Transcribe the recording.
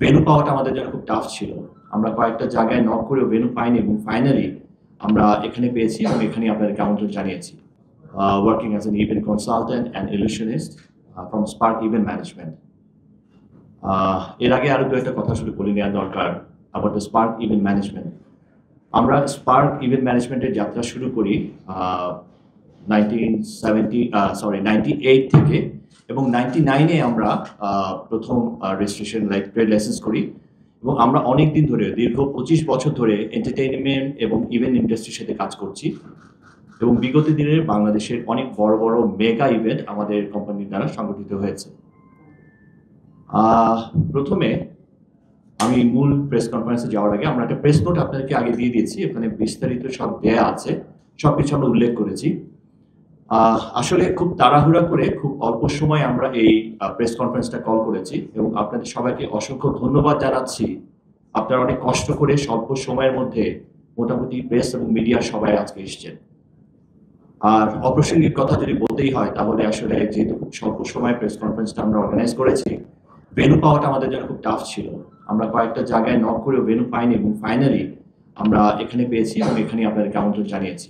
Venue পাওয়াটা আমাদের জন্য খুব টাফ ছিল। আমরা কয়েকটা জায়গায় নক করেও ভেন্যু পাইনি এবং ফাইনালি আমরা এখানে পেয়েছি এবং এখানেই আপনাদেরকে আমন্ত্রণ জানিয়েছি। Working as an event consultant and illusionist from Spark Event Management. এর আগে আরো দু একটা কথা আসলে বলে নেওয়া দরকার about the spark Event management. আমরা স্পার্ক ইভেন্ট ম্যানেজমেন্টের যাত্রা শুরু করি 98 থেকে, এবং 99-এ আমরা প্রথম রেজিস্ট্রেশন ট্রেড লাইসেন্স করি, এবং আমরা অনেক দিন ধরে দীর্ঘ 25 বছর ধরে এন্টারটেইনমেন্ট এবং ইভেন্ট ইন্ডাস্ট্রির সাথে কাজ করছি, এবং বিগত দিনের বাংলাদেশের অনেক বড় বড় মেগা ইভেন্ট আমাদের কোম্পানির দ্বারা সংগঠিত হয়েছে। প্রথমে আমি মূল প্রেস কনফারেন্সে যাওয়ার আগে আমরা একটা প্রেস নোট আপনাদেরকে আগে দিয়ে দিয়েছি, এখানে বিস্তারিত সব দেয়া আছে, সবকিছু আমরা উল্লেখ করেছি। আসলে খুব তাড়াহুড়া করে খুব অল্প সময় আমরা এই প্রেস কনফারেন্সটা কল করেছি, এবং আপনাদের সবাইকে অসংখ্য ধন্যবাদ জানাচ্ছি। আপনারা অনেক কষ্ট করে স্বল্প সময়ের মধ্যে মোটামুটি প্রেস এবং মিডিয়া সবাই আজকে এসেছেন। আর অপ্রাসঙ্গিক কথা যদি বলতেই হয় তাহলে আসলে যেহেতু খুব স্বল্প সময় প্রেস কনফারেন্সটা আমরা অর্গানাইজ করেছি, ভেন্যু পাওয়াটা আমাদের জন্য খুব টাফ ছিল। আমরা কয়েকটা জায়গায় নক করেও ভেন্যু পাইনি এবং ফাইনালি আমরা এখানে পেয়েছি এবং এখানেই আপনাদেরকে আমন্ত্রণ জানিয়েছি।